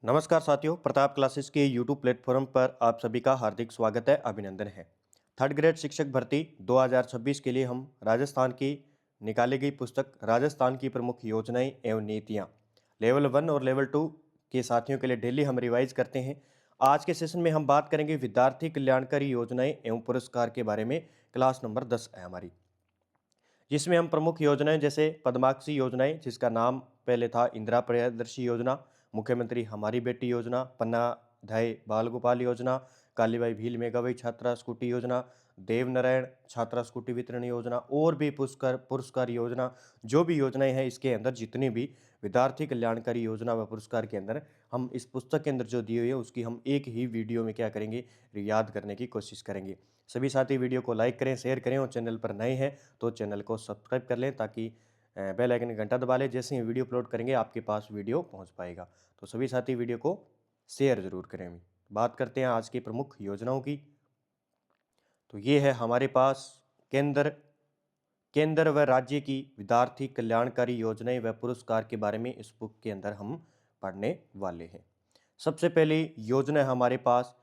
नमस्कार साथियों, प्रताप क्लासेस के यूट्यूब प्लेटफॉर्म पर आप सभी का हार्दिक स्वागत है, अभिनंदन है। थर्ड ग्रेड शिक्षक भर्ती 2026 के लिए हम राजस्थान की निकाली गई पुस्तक राजस्थान की प्रमुख योजनाएं एवं नीतियां लेवल 1 और लेवल 2 के साथियों के लिए डेली हम रिवाइज करते हैं। आज के सेशन में हम बात करेंगे विद्यार्थी कल्याणकारी योजनाएं एवं पुरस्कार के बारे में। क्लास नंबर 10 है हमारी, जिसमें हम प्रमुख योजनाएं जैसे पद्माक्षी योजनाएं, जिसका नाम पहले था इंदिरा प्रियदर्शी योजना, मुख्यमंत्री हमारी बेटी योजना, पन्ना धाय बाल गोपाल योजना, कालीबाई भील मेघाबाई छात्रा स्कूटी योजना, देवनारायण छात्रा स्कूटी वितरण योजना और भी पुरस्कार पुरस्कार योजना, जो भी योजनाएं हैं इसके अंदर जितनी भी विद्यार्थी कल्याणकारी योजना व पुरस्कार के अंदर हम इस पुस्तक के अंदर जो दी हुई है उसकी हम एक ही वीडियो में क्या करेंगे, याद करने की कोशिश करेंगे। सभी साथी वीडियो को लाइक करें, शेयर करें और चैनल पर नए हैं तो चैनल को सब्सक्राइब कर लें ताकि बेल आइकन घंटा दबा लें। जैसे ही वीडियो अपलोड करेंगे आपके पास वीडियो पहुंच पाएगा। तो सभी साथी वीडियो को शेयर जरूर करें। बात करते हैं आज की प्रमुख योजनाओं की। तो ये है हमारे पास केंद्र केंद्र व राज्य की विद्यार्थी कल्याणकारी योजनाएं व पुरस्कार के बारे में इस बुक के अंदर हम पढ़ने वाले हैं। सबसे पहली योजना है हमारे पास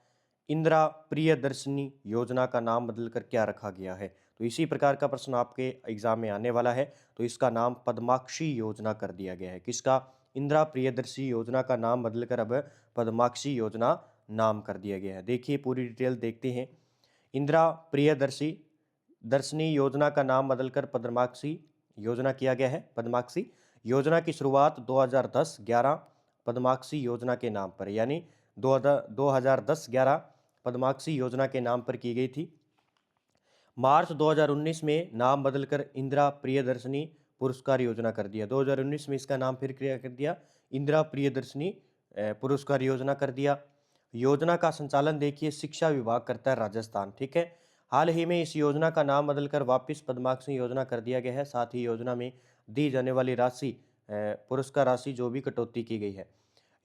इंदिरा प्रियदर्शिनी योजना, का नाम बदलकर क्या रखा गया है? तो इसी प्रकार का प्रश्न आपके एग्जाम में आने वाला है। तो इसका नाम पद्माक्षी योजना कर दिया गया है। किसका? इंदिरा प्रियदर्शी योजना का नाम बदलकर अब पद्माक्षी योजना नाम कर दिया गया है। देखिए पूरी डिटेल देखते हैं। इंदिरा प्रियदर्शी दर्शनी योजना का नाम बदलकर पद्माक्षी योजना किया गया है। पद्माक्षी योजना की शुरुआत 2010-11 पद्माक्षी योजना के नाम पर, यानी 2010-11 पद्माक्षी योजना के नाम पर की गई थी। मार्च 2019 में नाम बदलकर इंदिरा प्रियदर्शनी पुरस्कार योजना कर दिया। 2019 में इसका नाम फिर क्या कर दिया? इंदिरा प्रियदर्शनी पुरस्कार योजना कर दिया। योजना का संचालन देखिए शिक्षा विभाग करता है, राजस्थान। ठीक है। हाल ही में इस योजना का नाम बदलकर वापस पद्माक्षी योजना कर दिया गया है। साथ ही योजना में दी जाने वाली राशि, पुरस्कार राशि जो भी कटौती की गई है।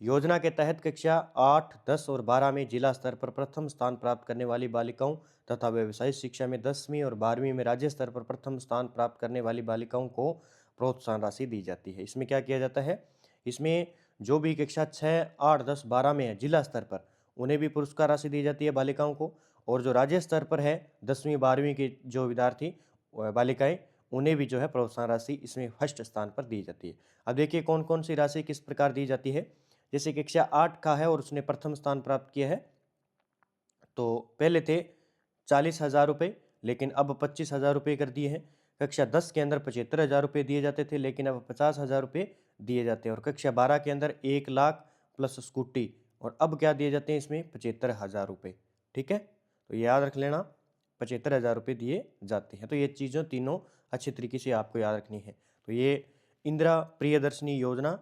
योजना के तहत कक्षा 8, 10 और 12 में जिला स्तर पर प्रथम स्थान प्राप्त करने वाली बालिकाओं तथा व्यवसायिक शिक्षा में 10वीं और 12वीं में राज्य स्तर पर प्रथम स्थान प्राप्त करने वाली बालिकाओं को प्रोत्साहन राशि दी जाती है। इसमें क्या किया जाता है? इसमें जो भी कक्षा 6, 8, 10, 12 में है जिला स्तर पर, उन्हें भी पुरस्कार राशि दी जाती है बालिकाओं को। और जो राज्य स्तर पर है 10वीं 12वीं के जो विद्यार्थी बालिकाएं, उन्हें भी जो है प्रोत्साहन राशि इसमें फर्स्ट स्थान पर दी जाती है। अब देखिए कौन कौन सी राशि किस प्रकार दी जाती है। जैसे कक्षा 8 का है और उसने प्रथम स्थान प्राप्त किया है, तो पहले थे 40,000 रुपये, लेकिन अब 25,000 रुपये कर दिए हैं। कक्षा 10 के अंदर 75,000 रुपये दिए जाते थे, लेकिन अब 50,000 रुपये दिए जाते हैं। और कक्षा 12 के अंदर 1 लाख प्लस स्कूटी, और अब क्या दिए जाते हैं इसमें? 75,000 रुपये। ठीक है, तो याद रख लेना, 75,000 रुपये दिए जाते हैं। तो ये चीज़ों तीनों अच्छी तरीके से आपको याद रखनी है। तो ये इंदिरा प्रियदर्शनी योजना,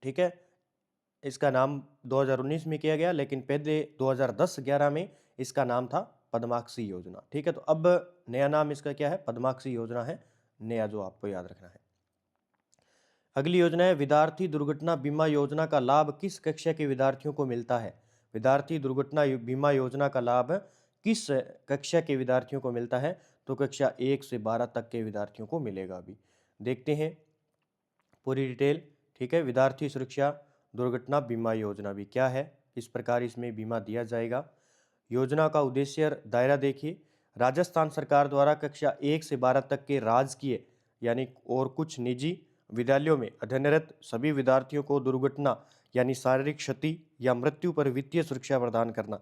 ठीक है, इसका नाम 2019 में किया गया, लेकिन पहले 2010-11 में इसका नाम था पद्माक्षी योजना। ठीक है, तो अब नया नाम इसका क्या है? पद्माक्षी योजना है नया, जो आपको याद रखना है। अगली योजना है विद्यार्थी दुर्घटना बीमा योजना का लाभ किस कक्षा के विद्यार्थियों को मिलता है? विद्यार्थी दुर्घटना बीमा योजना का लाभ किस कक्षा के विद्यार्थियों को मिलता है? तो कक्षा 1 से 12 तक के विद्यार्थियों को मिलेगा। अभी देखते हैं पूरी डिटेल। ठीक है, विद्यार्थी सुरक्षा दुर्घटना बीमा योजना भी क्या है, किस प्रकार इसमें बीमा दिया जाएगा। योजना का उद्देश्य दायरा देखिए। राजस्थान सरकार द्वारा कक्षा 1 से 12 तक के राजकीय यानी और कुछ निजी विद्यालयों में अध्ययनरत सभी विद्यार्थियों को दुर्घटना यानी शारीरिक क्षति या मृत्यु पर वित्तीय सुरक्षा प्रदान करना।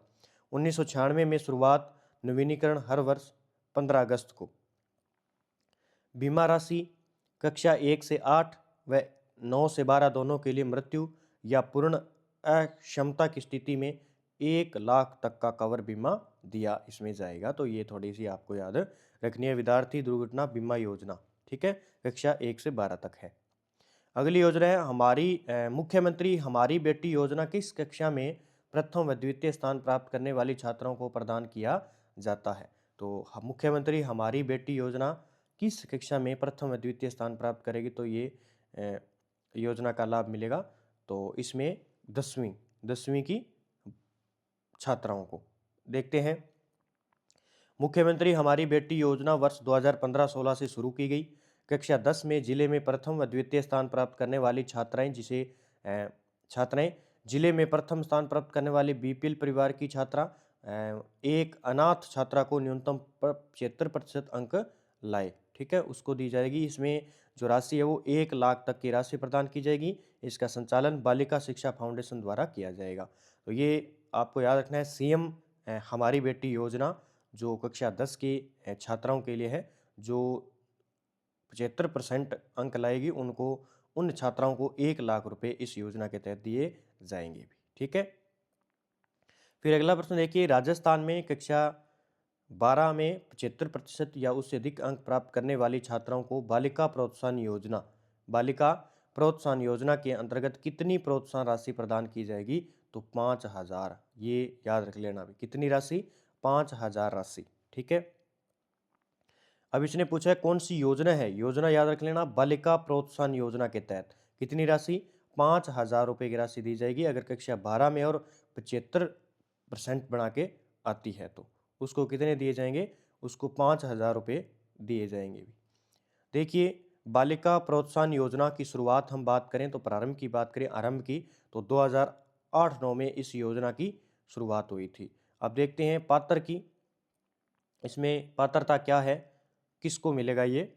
1996 में शुरुआत, नवीनीकरण हर वर्ष 15 अगस्त को। बीमा राशि कक्षा 1 से 8 व 9 से 12 दोनों के लिए मृत्यु या पूर्ण अक्षमता की स्थिति में 1 लाख तक का कवर बीमा दिया इसमें जाएगा। तो ये थोड़ी सी आपको याद रखनी है, विद्यार्थी दुर्घटना बीमा योजना। ठीक है, कक्षा 1 से 12 तक है। अगली योजना है हमारी मुख्यमंत्री हमारी बेटी योजना किस कक्षा में प्रथम व द्वितीय स्थान प्राप्त करने वाली छात्राओं को प्रदान किया जाता है? तो मुख्यमंत्री हमारी बेटी योजना किस कक्षा में प्रथम व द्वितीय स्थान प्राप्त करेगी? तो ये योजना का लाभ मिलेगा तो इसमें 10वीं की छात्राओं को। देखते हैं, मुख्यमंत्री हमारी बेटी योजना वर्ष 2015-16 से शुरू की गई। कक्षा 10 में जिले में प्रथम व द्वितीय स्थान प्राप्त करने वाली छात्राएं, जिसे छात्राएं जिले में प्रथम स्थान प्राप्त करने वाली बीपीएल परिवार की छात्रा एक अनाथ छात्रा को न्यूनतम 75% अंक लाए, ठीक है, उसको दी जाएगी। इसमें जो राशि है वो 1 लाख तक की राशि प्रदान की जाएगी। इसका संचालन बालिका शिक्षा फाउंडेशन द्वारा किया जाएगा। तो ये आपको याद रखना है, सीएम हमारी बेटी योजना जो कक्षा 10 की छात्राओं के लिए है, जो 75% अंक लाएगी उनको, उन छात्राओं को 1 लाख रुपए इस योजना के तहत दिए जाएंगे भी, ठीक है। फिर अगला प्रश्न देखिए, राजस्थान में कक्षा 12 में 75% या उससे अधिक अंक प्राप्त करने वाली छात्राओं को बालिका प्रोत्साहन योजना के अंतर्गत कितनी प्रोत्साहन राशि प्रदान की जाएगी? तो 5,000, ये याद रख लेना भी, कितनी राशि? 5,000 राशि, ठीक है। अब इसने पूछा है कौन सी योजना है, योजना याद रख लेना, बालिका प्रोत्साहन योजना के तहत कितनी राशि? 5,000 रुपये की राशि दी जाएगी। अगर कक्षा 12 में और 75% बना के आती है तो उसको कितने दिए जाएंगे? उसको 5,000 रुपये दिए जाएंगे भी। देखिए, बालिका प्रोत्साहन योजना की शुरुआत हम बात करें तो प्रारंभ की बात करें, आरंभ की, तो 2008-9 में इस योजना की शुरुआत हुई थी। अब देखते हैं पात्र की, इसमें पात्रता क्या है, किसको मिलेगा ये?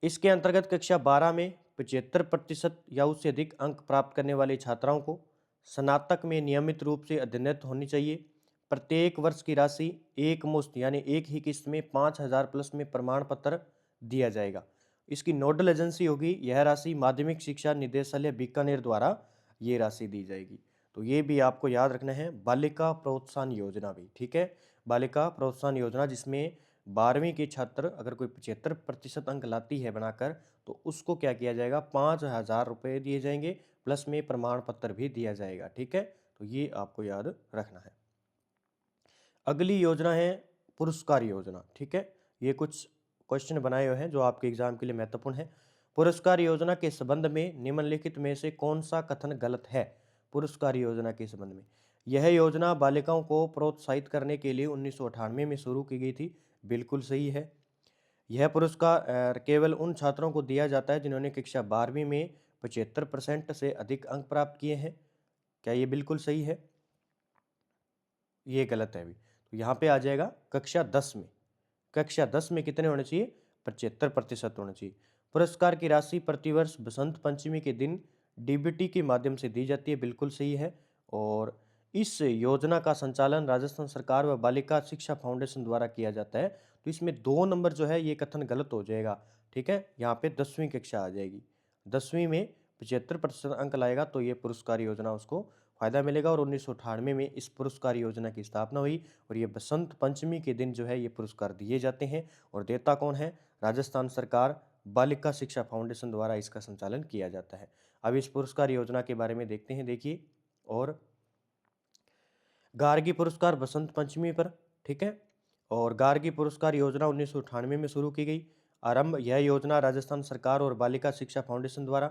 इसके अंतर्गत कक्षा 12 में 75% या उससे अधिक अंक प्राप्त करने वाली छात्राओं को स्नातक में नियमित रूप से अध्ययनरत होनी चाहिए। प्रत्येक वर्ष की राशि एक मुश्त यानी एक ही किस्त में 5,000 प्लस में प्रमाण पत्र दिया जाएगा। इसकी नोडल एजेंसी होगी, यह राशि माध्यमिक शिक्षा निदेशालय बीकानेर द्वारा ये राशि दी जाएगी। तो ये भी आपको याद रखना है, बालिका प्रोत्साहन योजना भी, ठीक है। बालिका प्रोत्साहन योजना जिसमें 12वीं की छात्र अगर कोई 75% अंक लाती है बनाकर तो उसको क्या किया जाएगा? 5,000 रुपये दिए जाएंगे, प्लस में प्रमाण पत्र भी दिया जाएगा, ठीक है। तो ये आपको याद रखना है। अगली योजना है पुरस्कार योजना, ठीक है। ये कुछ क्वेश्चन बनाए हुए हैं जो आपके एग्जाम के लिए महत्वपूर्ण है। पुरस्कार योजना के संबंध में निम्नलिखित में से कौन सा कथन गलत है? पुरस्कार योजना के संबंध में, यह योजना बालिकाओं को प्रोत्साहित करने के लिए 1998 में शुरू की गई थी, बिल्कुल सही है। यह पुरस्कार केवल उन छात्रों को दिया जाता है जिन्होंने कक्षा 12वीं में 75% से अधिक अंक प्राप्त किए हैं, क्या ये बिल्कुल सही है? ये गलत है अभी। तो यहाँ पे आ जाएगा कक्षा 10 में, कक्षा 10 में कितने होने चाहिए? 75% होने चाहिए। पुरस्कार की राशि प्रतिवर्ष बसंत पंचमी के दिन डीबीटी के माध्यम से दी जाती है, बिल्कुल सही है। और इस योजना का संचालन राजस्थान सरकार व बालिका शिक्षा फाउंडेशन द्वारा किया जाता है। तो इसमें 2 नंबर जो है ये कथन गलत हो जाएगा, ठीक है। यहाँ पे 10वीं कक्षा आ जाएगी, 10वीं में 75% अंक लाएगा तो ये पुरस्कार योजना उसको फायदा मिलेगा। और 1998 में इस पुरस्कार योजना की स्थापना हुई और ये बसंत पंचमी के दिन जो है ये पुरस्कार दिए जाते हैं। और देता कौन है? राजस्थान सरकार बालिका शिक्षा फाउंडेशन द्वारा इसका संचालन किया जाता है। अब इस पुरस्कार योजना के बारे में देखते हैं, देखिए। और गार्गी पुरस्कार बसंत पंचमी पर, ठीक है। और गार्गी पुरस्कार योजना 1998 में शुरू की गई। आरंभ, यह योजना राजस्थान सरकार और बालिका शिक्षा फाउंडेशन द्वारा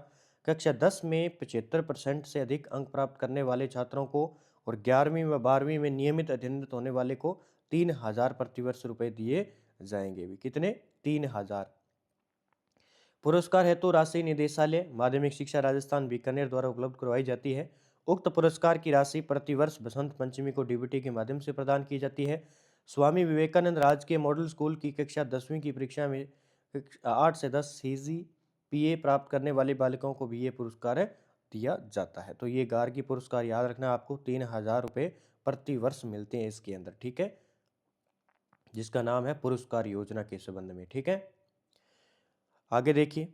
कक्षा 10 में 75% से अधिक अंक प्राप्त करने वाले छात्रों को और 11वीं व 12वीं में नियमित अध्ययनरत होने वाले को 3,000 प्रतिवर्ष रुपए दिए जाएंगे भी। कितने? 3,000। पुरस्कार हेतु राशि निदेशालय माध्यमिक शिक्षा राजस्थान बीकानेर द्वारा उपलब्ध करवाई जाती है। उक्त पुरस्कार की राशि प्रतिवर्ष बसंत पंचमी को डीबीटी के माध्यम से प्रदान की जाती है। स्वामी विवेकानंद राजकीय मॉडल स्कूल की कक्षा 10वीं की परीक्षा में 8 से 10 CGPA प्राप्त करने वाली बालिकाओं को भी ये पुरस्कार दिया जाता है। तो ये गार्गी पुरस्कार याद रखना है आपको, 3,000 रुपये प्रति वर्ष मिलते हैं इसके अंदर, ठीक है, जिसका नाम है पुरस्कार योजना के संबंध में, ठीक है। आगे देखिए,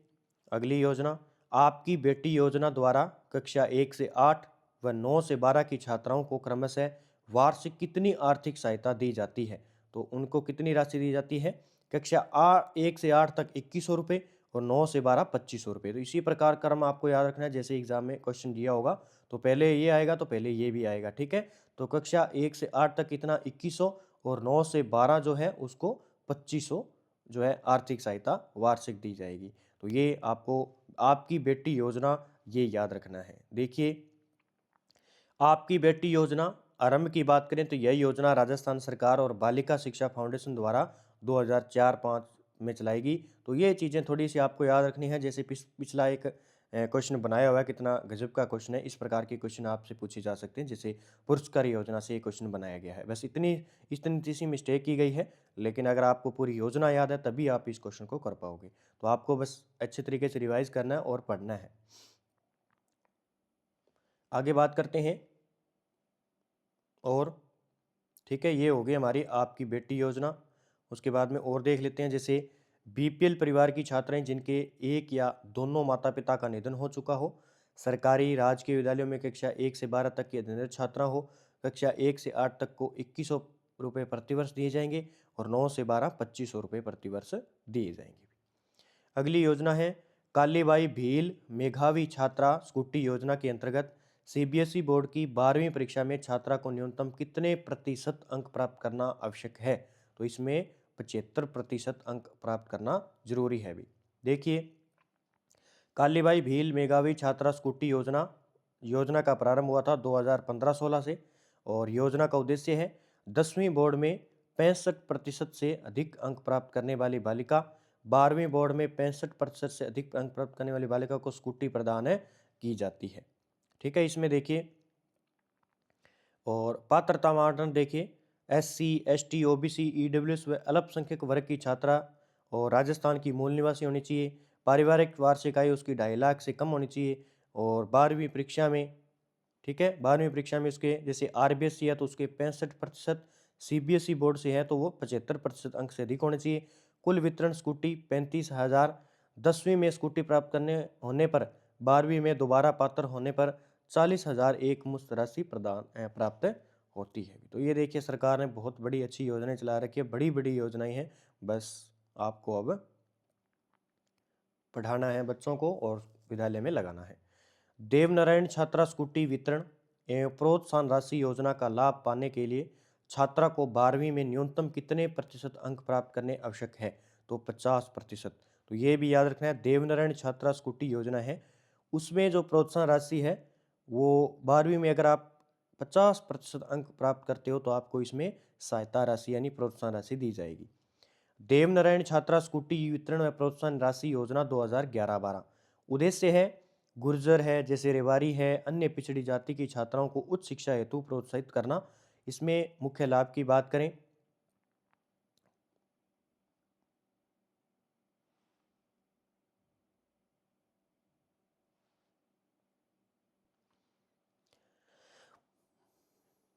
अगली योजना, आपकी बेटी योजना द्वारा कक्षा 1 से 8 व 9 से 12 की छात्राओं को क्रमशः वार्षिक कितनी आर्थिक सहायता दी जाती है? तो उनको कितनी राशि दी जाती है? कक्षा 1 से 8 तक 2100 रुपये और 9 से 12 2500 रुपये। तो इसी प्रकार क्रम आपको याद रखना है, जैसे एग्जाम में क्वेश्चन दिया होगा तो पहले ये आएगा तो पहले ये भी आएगा, ठीक है। तो कक्षा 1 से 8 तक कितना? 2100 और 9 से 12 जो है उसको 2500 जो है आर्थिक सहायता वार्षिक दी जाएगी। तो ये आपको आपकी बेटी योजना ये याद रखना है। देखिए, आपकी बेटी योजना आरंभ की बात करें तो यह योजना राजस्थान सरकार और बालिका शिक्षा फाउंडेशन द्वारा 2004-05 में चलाएगी। तो ये चीज़ें थोड़ी सी आपको याद रखनी है। जैसे पिछला एक क्वेश्चन बनाया हुआ है, कितना गजब का क्वेश्चन है। इस प्रकार के क्वेश्चन आपसे पूछे जा सकते हैं, जैसे पुरस्कार योजना से ये क्वेश्चन बनाया गया है। बस इतनी सी मिस्टेक की गई है, लेकिन अगर आपको पूरी योजना याद है तभी आप इस क्वेश्चन को कर पाओगे। तो आपको बस अच्छे तरीके से रिवाइज करना है और पढ़ना है। आगे बात करते हैं। और ठीक है, ये हो गई हमारी आपकी बेटी योजना। उसके बाद में और देख लेते हैं, जैसे बीपीएल परिवार की छात्राएं जिनके एक या दोनों माता पिता का निधन हो चुका हो, सरकारी राजकीय विद्यालयों में कक्षा 1 से 12 तक की अध्ययनरत छात्रा हो, कक्षा 1 से 8 तक को 2100 रुपये प्रतिवर्ष दिए जाएंगे और 9 से 12 2500 रुपये प्रतिवर्ष दिए जाएंगे। अगली योजना है कालीबाई भील मेघावी छात्रा स्कूटी योजना के अंतर्गत सीबीएसई बोर्ड की 12वीं परीक्षा में छात्रा को न्यूनतम कितने प्रतिशत अंक प्राप्त करना आवश्यक है? तो इसमें 75% अंक प्राप्त करना जरूरी है। भी देखिए, कालीबाई भील मेघावी छात्रा स्कूटी योजना का प्रारंभ हुआ था 2015-16 से, और योजना का उद्देश्य है 10वीं बोर्ड में 65% से अधिक अंक प्राप्त करने वाली बालिका, 12वीं बोर्ड में 65% से अधिक अंक प्राप्त करने वाली बालिका को स्कूटी प्रदान की जाती है। ठीक है, इसमें देखिए, और पात्रता मानदंड देखिए, SC, ST, OBC, EWS व अल्पसंख्यक वर्ग की छात्रा और राजस्थान की मूल निवासी होनी चाहिए। पारिवारिक वार्षिक आय उसकी 2.5 लाख से कम होनी चाहिए। और 12वीं परीक्षा में, ठीक है, 12वीं परीक्षा में उसके जैसे RBSC है तो उसके 65%, CBSE बोर्ड से है तो वो 75% अंक से अधिक होने चाहिए। कुल वितरण स्कूटी 35,000। 10वीं में स्कूटी प्राप्त करने होने पर, 12वीं में दोबारा पात्र होने पर 40,000 एक मुश्त राशि प्रदान प्राप्त होती है। तो ये देखिए, सरकार ने बहुत बड़ी अच्छी योजनाएं चला रखी है, बड़ी बड़ी योजनाएं हैं। बस आपको अब पढ़ाना है बच्चों को और विद्यालय में लगाना है। देवनारायण छात्रा स्कूटी वितरण एवं प्रोत्साहन राशि योजना का लाभ पाने के लिए छात्रा को 12वीं में न्यूनतम कितने प्रतिशत अंक प्राप्त करने आवश्यक है? तो 50%। तो ये भी याद रखना है, देवनारायण छात्रा स्कूटी योजना है, उसमें जो प्रोत्साहन राशि है वो 12वीं में अगर आप 50% अंक प्राप्त करते हो तो आपको इसमें सहायता राशि यानी प्रोत्साहन राशि दी जाएगी। देवनारायण छात्रा स्कूटी वितरण व प्रोत्साहन राशि योजना 2011-12 उद्देश्य है गुर्जर है, जैसे रेवाड़ी है, अन्य पिछड़ी जाति की छात्राओं को उच्च शिक्षा हेतु प्रोत्साहित करना। इसमें मुख्य लाभ की बात करें,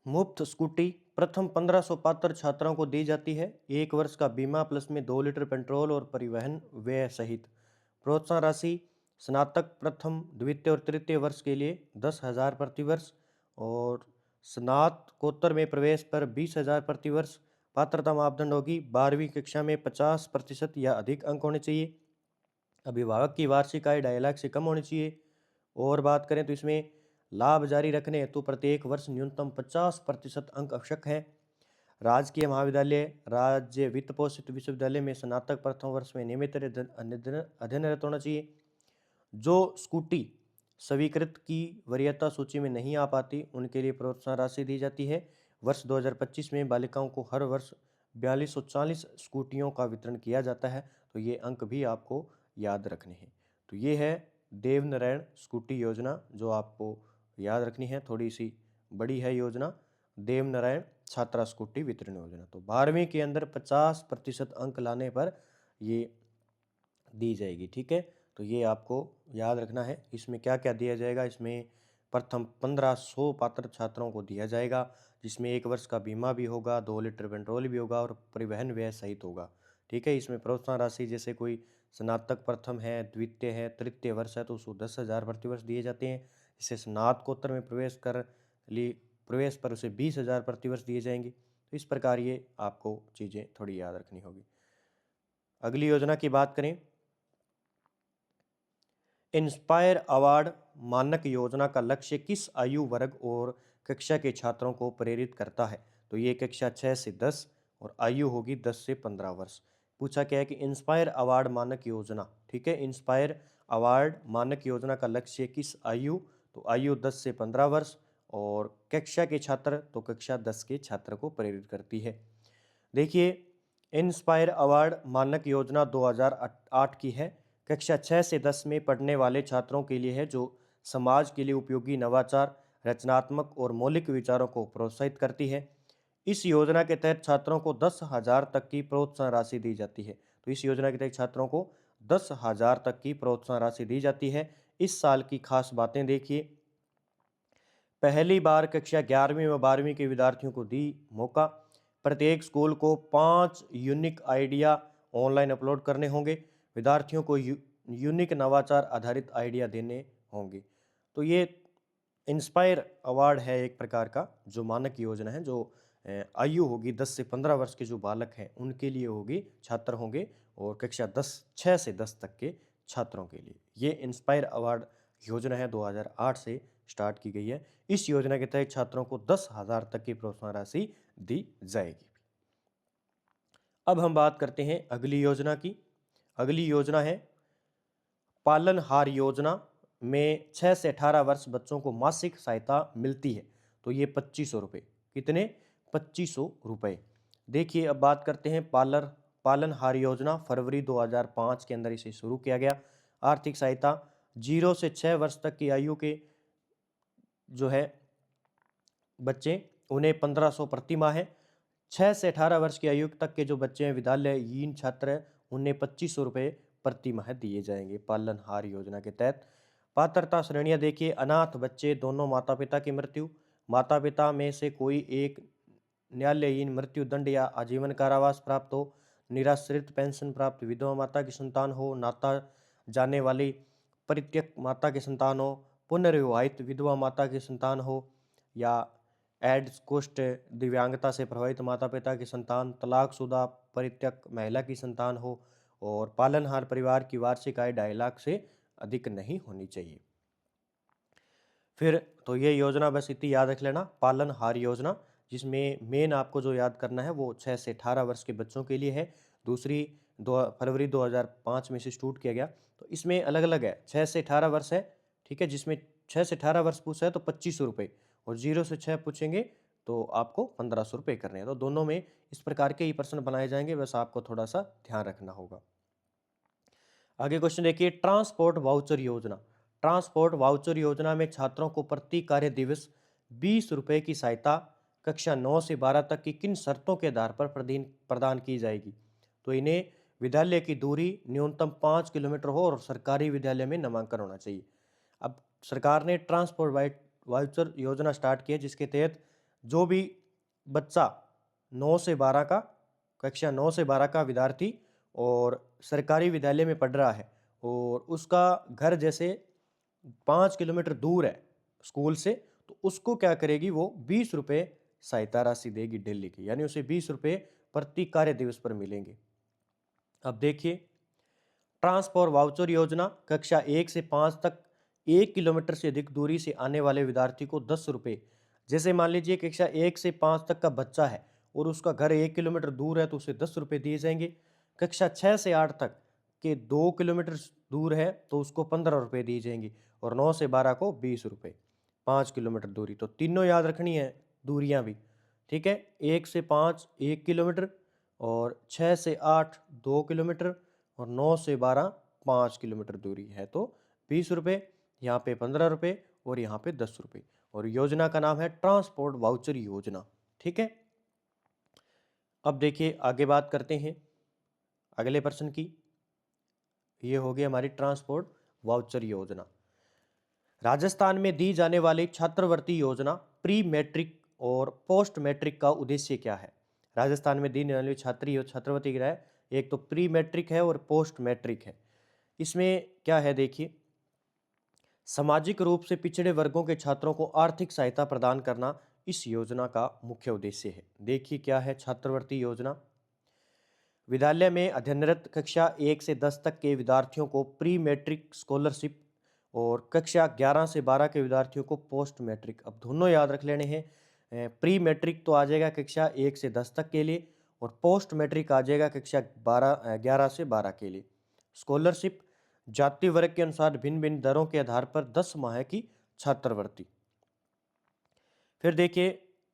मुफ्त स्कूटी प्रथम 1500 पात्र छात्राओं को दी जाती है। 1 वर्ष का बीमा प्लस में 2 लीटर पेट्रोल और परिवहन व्यय सहित। प्रोत्साहन राशि स्नातक प्रथम द्वितीय और तृतीय वर्ष के लिए 10,000 प्रतिवर्ष और स्नातकोत्तर में प्रवेश पर 20,000 प्रतिवर्ष। पात्रता मापदंड होगी 12वीं कक्षा में 50% या अधिक अंक होने चाहिए। अभिभावक की वार्षिक आय 2.5 लाख से कम होनी चाहिए। और बात करें तो इसमें लाभ जारी रखने हेतु प्रत्येक वर्ष न्यूनतम 50% अंक आवश्यक है। राजकीय महाविद्यालय, राज्य वित्त पोषित विश्वविद्यालय में स्नातक प्रथम वर्ष में नियमित अध्ययनरत होना चाहिए। जो स्कूटी स्वीकृत की वरीयता सूची में नहीं आ पाती उनके लिए प्रोत्साहन राशि दी जाती है। वर्ष 2025 में बालिकाओं को हर वर्ष 4240 स्कूटियों का वितरण किया जाता है। तो ये अंक भी आपको याद रखने हैं। तो ये है देवनारायण स्कूटी योजना जो आपको याद रखनी है, थोड़ी सी बड़ी है योजना, देवनारायण छात्रा स्कूटी वितरण योजना। तो 12वीं के अंदर 50% अंक लाने पर ये दी जाएगी। ठीक है, तो ये आपको याद रखना है। इसमें क्या क्या दिया जाएगा, इसमें प्रथम 1500 पात्र छात्रों को दिया जाएगा, जिसमें 1 वर्ष का बीमा भी होगा, 2 लीटर पेट्रोल भी होगा और परिवहन व्यय सहित होगा। ठीक है, इसमें प्रोत्साहन राशि जैसे कोई स्नातक प्रथम है, द्वितीय है, तृतीय वर्ष है तो उसको 10,000 प्रतिवर्ष दिए जाते हैं। जिसे स्नातकोत्तर में प्रवेश पर उसे 20,000 प्रतिवर्ष दिए जाएंगे। तो इस प्रकार ये आपको चीज़ें थोड़ी याद रखनी होगी। अगली योजना की बात करें, इंस्पायर अवार्ड मानक योजना का लक्ष्य किस आयु वर्ग और कक्षा के छात्रों को प्रेरित करता है? तो ये कक्षा 6 से 10 और आयु होगी 10 से 15 वर्ष। पूछा क्या है कि इंस्पायर अवार्ड मानक योजना, ठीक है, इंस्पायर अवार्ड मानक योजना का लक्ष्य किस आयु? तो आयु 10 से 15 वर्ष और कक्षा के छात्र तो कक्षा 10 के छात्र को प्रेरित करती है। देखिए, इंस्पायर अवार्ड मानक योजना 2008 की है। कक्षा 6 से 10 में पढ़ने वाले छात्रों के लिए है, जो समाज के लिए उपयोगी नवाचार, रचनात्मक और मौलिक विचारों को प्रोत्साहित करती है। इस योजना के तहत छात्रों को 10,000 तक की प्रोत्साहन राशि दी जाती है। तो इस योजना के तहत छात्रों को 10,000 तक की प्रोत्साहन राशि दी जाती है। इस साल की खास बातें देखिए। पहली बार कक्षा 11वीं व 12वीं के विद्यार्थियों को दी मौका। प्रत्येक स्कूल को 5 यूनिक आइडिया ऑनलाइन अपलोड करने होंगे। विद्यार्थियों को यूनिक नवाचार आधारित आइडिया देने होंगे। तो ये इंस्पायर अवार्ड है एक प्रकार का, जो मानक योजना है, जो आयु होगी 10 से 15 वर्ष के जो बालक हैं उनके लिए होगी, छात्र होंगे, और कक्षा 6 से 10 तक के छात्रों के लिए ये इंस्पायर अवार्ड योजना है, 2008 से स्टार्ट की गई है। इस योजना के तहत छात्रों को 10,000 तक की प्रोत्साहन राशि दी जाएगी। अब हम बात करते हैं अगली योजना की। अगली योजना है पालनहार योजना में 6 से 18 वर्ष बच्चों को मासिक सहायता मिलती है। तो ये 2500 रुपये। कितने? 2500 रुपये। देखिए, अब बात करते हैं पालनहार योजना। फरवरी 2005 के अंदर इसे शुरू किया गया। आर्थिक सहायता 0 से 6 वर्ष तक की आयु के जो है बच्चे, उन्हें 1500 प्रति माह है। 6 से 18 वर्ष की आयु तक के जो बच्चे हैं, विद्यालयहीन छात्र हैं, उन्हें 2500 रुपये प्रति माह दिए जाएंगे पालनहार योजना के तहत। पात्रता श्रेणियां देखिए। अनाथ बच्चे, दोनों माता पिता की मृत्यु, माता पिता में से कोई एक न्यायालयहीन, मृत्यु दंड या आजीवन कारावास प्राप्त हो, निराश्रित पेंशन प्राप्त विधवा माता की संतान हो, नाता जाने वाली परित्यक्त माता की संतान हो, पुनर्विवाहित विधवा माता की संतान हो, या एड्स, कुष्ठ, दिव्यांगता से प्रभावित माता पिता की संतान, तलाकशुदा परित्यक्त महिला की संतान हो, और पालनहार परिवार की वार्षिक आय 2.5 लाख से अधिक नहीं होनी चाहिए। फिर तो ये योजना बस इतनी याद रख लेना, पालनहार योजना, जिसमें मेन आपको जो याद करना है वो 6 से 18 वर्ष के बच्चों के लिए है। दूसरी फरवरी 2005 में इसे शुरू किया गया। तो इसमें अलग अलग है, 6 से 18 वर्ष है, ठीक है, जिसमें 6 से 18 वर्ष पूछा है तो 2500 रुपये, और 0 से 6 पूछेंगे तो आपको 1500 रुपये करने हैं। तो दोनों में इस प्रकार के ही प्रश्न बनाए जाएंगे, बस आपको थोड़ा सा ध्यान रखना होगा। आगे क्वेश्चन देखिए, ट्रांसपोर्ट वाउचर योजना। ट्रांसपोर्ट वाउचर योजना में छात्रों को प्रति कार्य दिवस 20 रुपये की सहायता कक्षा 9 से 12 तक की किन शर्तों के आधार पर प्रदान की जाएगी? तो इन्हें विद्यालय की दूरी न्यूनतम 5 किलोमीटर हो और सरकारी विद्यालय में नामांकन होना चाहिए। अब सरकार ने ट्रांसपोर्ट वाउचर योजना स्टार्ट की है, जिसके तहत जो भी बच्चा 9 से 12 का, कक्षा 9 से 12 का विद्यार्थी और सरकारी विद्यालय में पढ़ रहा है, और उसका घर जैसे 5 किलोमीटर दूर है स्कूल से, तो उसको क्या करेगी, वो 20 रुपये सहायता राशि देगी डेली की, यानी उसे 20 रुपये प्रति कार्य दिवस पर मिलेंगे। अब देखिए, ट्रांसपोर्ट वाउचर योजना, कक्षा 1 से 5 तक 1 किलोमीटर से अधिक दूरी से आने वाले विद्यार्थी को 10 रुपये। जैसे मान लीजिए कक्षा 1 से 5 तक का बच्चा है और उसका घर 1 किलोमीटर दूर है, तो उसे 10 रुपये दिए जाएंगे। कक्षा 6 से 8 तक के 2 किलोमीटर दूर है तो उसको 15 रुपये दिए जाएंगे, और 9 से 12 को 20 रुपये। 5 किलोमीटर दूरी, तो तीनों याद रखनी है दूरियां भी, ठीक है। 1 से 5 1 किलोमीटर, और 6 से 8 2 किलोमीटर, और 9 से 12 5 किलोमीटर दूरी है तो 20 रुपये, यहाँ पे 15 रुपये और यहाँ पे 10 रुपये। और योजना का नाम है ट्रांसपोर्ट वाउचर योजना, ठीक है। अब देखिए, आगे बात करते हैं अगले प्रश्न की। ये हो गई हमारी ट्रांसपोर्ट वाउचर योजना। राजस्थान में दी जाने वाली छात्रवृत्ति योजना प्री मैट्रिक और पोस्ट मैट्रिक का उद्देश्य क्या है? राजस्थान में दी जाने वाली छात्रवृत्ति क्या है? एक तो प्री मैट्रिक है और पोस्ट मैट्रिक है। इसमें क्या है देखिए, सामाजिक रूप से पिछड़े वर्गों के छात्रों को आर्थिक सहायता प्रदान करना इस योजना का मुख्य उद्देश्य है। देखिए क्या है छात्रवृत्ति योजना। विद्यालय में अध्ययनरत कक्षा 1 से 10 तक के विद्यार्थियों को प्री मैट्रिक स्कॉलरशिप, और कक्षा 11 से 12 के विद्यार्थियों को पोस्ट मैट्रिक। अब दोनों याद रख लेने हैं। प्री मैट्रिक तो आ जाएगा कक्षा 1 से 10 तक के लिए, और पोस्ट मैट्रिक आ जाएगा कक्षा 11 से 12 के लिए। स्कॉलरशिप जाति वर्ग के अनुसार भिन्न भिन्न दरों के आधार पर 10 माह की छात्रवृत्ति। फिर देखिए,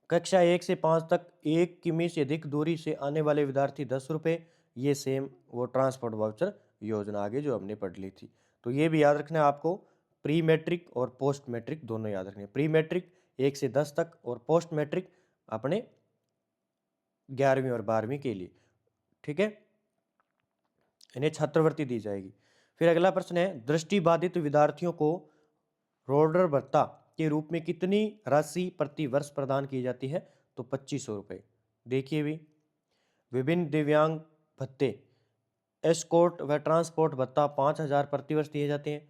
कक्षा 1 से 5 तक 1 किमी से अधिक दूरी से आने वाले विद्यार्थी 10 रुपये, ये सेम वो ट्रांसपोर्ट वाउचर योजना आगे जो हमने पढ़ ली थी। तो ये भी याद रखना है आपको, प्री मैट्रिक और पोस्ट मैट्रिक दोनों याद रखने। प्री मैट्रिक 1 से 10 तक और पोस्ट मैट्रिक अपने 11वीं और 12वीं के लिए, ठीक है, इन्हें छात्रवृत्ति दी जाएगी। फिर अगला प्रश्न है, दृष्टिबाधित विद्यार्थियों को रोडर भत्ता के रूप में कितनी राशि प्रति वर्ष प्रदान की जाती है? तो 2500 रुपये। देखिए भी, विभिन्न दिव्यांग भत्ते, एस्कॉर्ट व ट्रांसपोर्ट भत्ता 5000 प्रति वर्ष दिए जाते हैं।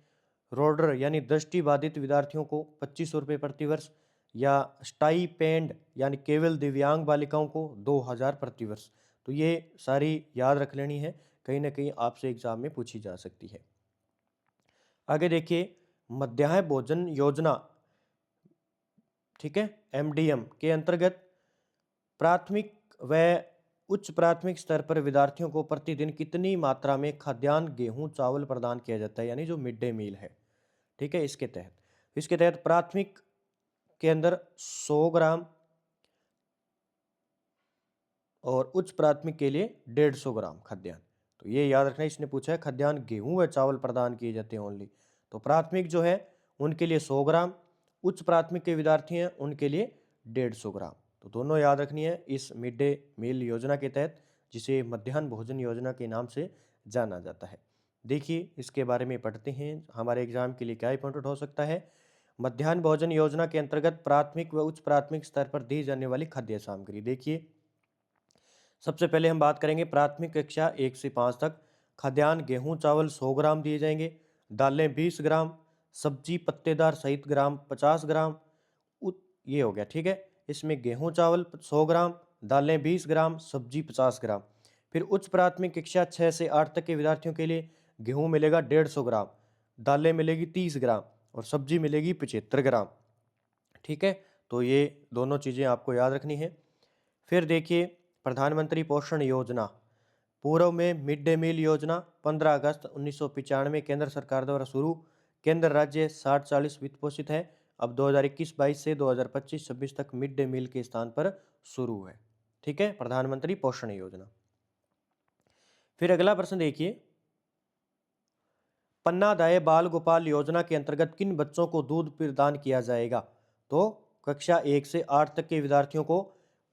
रोडर यानी दृष्टिबाधित विद्यार्थियों को 2500 रुपये प्रति वर्ष, या स्टाइपेंड यानी केवल दिव्यांग बालिकाओं को 2000 प्रति वर्ष। तो ये सारी याद रख लेनी है, कहीं ना कहीं आपसे एग्जाम में पूछी जा सकती है। आगे देखिए, मध्याह्न भोजन योजना, ठीक है, MDM के अंतर्गत प्राथमिक व उच्च प्राथमिक स्तर पर विद्यार्थियों को प्रतिदिन कितनी मात्रा में खाद्यान्न, गेहूं, चावल प्रदान किया जाता है, यानी जो मिड डे मील है, ठीक है, इसके तहत प्राथमिक के अंदर 100 ग्राम और उच्च प्राथमिक के लिए 150 ग्राम खाद्यान्न। तो ये याद रखना, इसने पूछा है खाद्यान्न, गेहूं व चावल प्रदान किए जाते हैं ओनली। तो प्राथमिक जो है उनके लिए 100 ग्राम, उच्च प्राथमिक के विद्यार्थी हैं उनके लिए 150 ग्राम। तो दोनों याद रखनी है इस मिड डे मील योजना के तहत, जिसे मध्याह्न भोजन योजना के नाम से जाना जाता है। देखिए इसके बारे में पढ़ते हैं, हमारे एग्जाम के लिए क्या इंपॉर्टेंट हो सकता है। मध्याह्न भोजन योजना के अंतर्गत प्राथमिक व उच्च प्राथमिक स्तर पर दी जाने वाली खाद्य सामग्री। देखिए सबसे पहले हम बात करेंगे प्राथमिक कक्षा 1 से 5 तक। खाद्यान्न, गेहूं, चावल 100 ग्राम दिए जाएंगे, दालें 20 ग्राम, सब्जी पत्तेदार सहित ग्राम 50 ग्राम, ये हो गया, ठीक है। इसमें गेहूं चावल 100 ग्राम, दालें 20 ग्राम, सब्जी 50 ग्राम। फिर उच्च प्राथमिक कक्षा 6 से 8 तक के विद्यार्थियों के लिए गेहूं मिलेगा 150 ग्राम, दालें मिलेगी 30 ग्राम और सब्जी मिलेगी 75 ग्राम, ठीक है। तो ये दोनों चीज़ें आपको याद रखनी है। फिर देखिए प्रधानमंत्री पोषण योजना, पूर्व में मिड डे मील योजना 15 अगस्त 1995 केंद्र सरकार द्वारा शुरू, केंद्र राज्य 60-40 वित्त पोषित है। अब 2021-22 से 2025-26 तक मिड डे मील के स्थान पर शुरू है, ठीक है, प्रधानमंत्री पोषण योजना। फिर अगला प्रश्न देखिए, पन्नादाय बाल गोपाल योजना के अंतर्गत किन बच्चों को दूध प्रदान किया जाएगा? तो कक्षा 1 से 8 तक के विद्यार्थियों को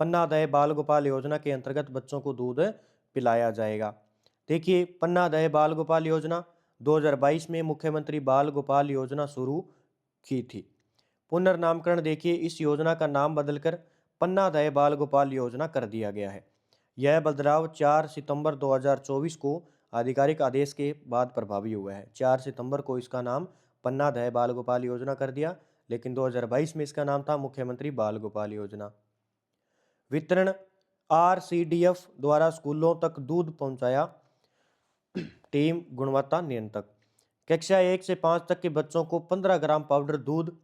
पन्नादाय बाल गोपाल योजना के अंतर्गत बच्चों को दूध पिलाया जाएगा। देखिए पन्नादाय बाल गोपाल योजना 2022 में मुख्यमंत्री बाल गोपाल योजना शुरू की थी। पुनर्नामकरण देखिए, इस योजना का नाम बदलकर पन्नादाय बाल गोपाल योजना कर दिया गया है। यह बदलाव 4 सितंबर 2024 को आधिकारिक आदेश के बाद प्रभावी हुआ है। 4 सितंबर को इसका नाम पन्नादाय बाल गोपाल योजना कर दिया, लेकिन 2022 में इसका नाम था मुख्यमंत्री बाल गोपाल योजना। वितरण, RCDF द्वारा स्कूलों तक दूध पहुंचाया, टीम गुणवत्ता नियंत्रक। कक्षा 1 से 5 तक के बच्चों को 15 ग्राम पाउडर दूध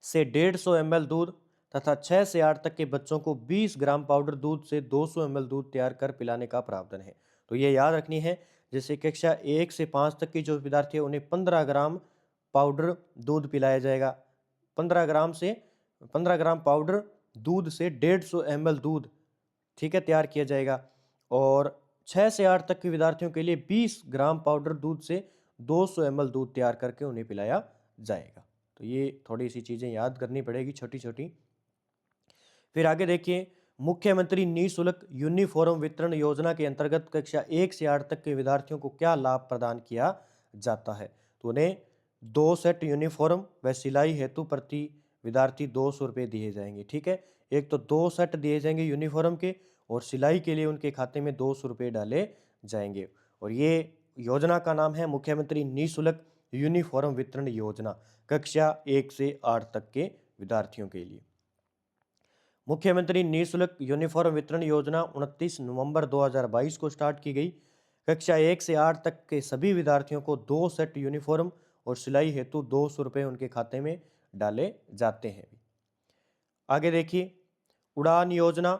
से 150 ml दूध तथा 6 से 8 तक के बच्चों को 20 ग्राम पाउडर दूध से 200 ml दूध तैयार कर पिलाने का प्रावधान है। तो ये याद रखनी है, जैसे कक्षा 1 से 5 तक की जो विद्यार्थी है उन्हें 15 ग्राम पाउडर दूध पिलाया जाएगा। 15 ग्राम पाउडर दूध से 150 ml दूध, ठीक है, तैयार किया जाएगा। और 6 से 8 तक के विद्यार्थियों के लिए 20 ग्राम पाउडर दूध से 200 ml दूध तैयार करके उन्हें पिलाया जाएगा। तो ये थोड़ी सी चीज़ें याद करनी पड़ेगी, छोटी छोटी। फिर आगे देखिए, मुख्यमंत्री निःशुल्क यूनिफॉर्म वितरण योजना के अंतर्गत कक्षा 1 से 8 तक के विद्यार्थियों को क्या लाभ प्रदान किया जाता है? तो उन्हें 2 सेट यूनिफॉर्म व सिलाई हेतु प्रति विद्यार्थी 200 रुपये दिए जाएंगे, ठीक है। एक तो 2 सेट दिए जाएंगे यूनिफॉर्म के, और सिलाई के लिए उनके खाते में 200 रुपये डाले जाएंगे। और ये योजना का नाम है मुख्यमंत्री निःशुल्क यूनिफॉर्म वितरण योजना, कक्षा 1 से 8 तक के विद्यार्थियों के लिए। मुख्यमंत्री निःशुल्क यूनिफॉर्म वितरण योजना 29 नवंबर 2022 को स्टार्ट की गई। कक्षा 1 से 8 तक के सभी विद्यार्थियों को 2 सेट यूनिफॉर्म और सिलाई हेतु 200 रुपये उनके खाते में डाले जाते हैं। आगे देखिए, उड़ान योजना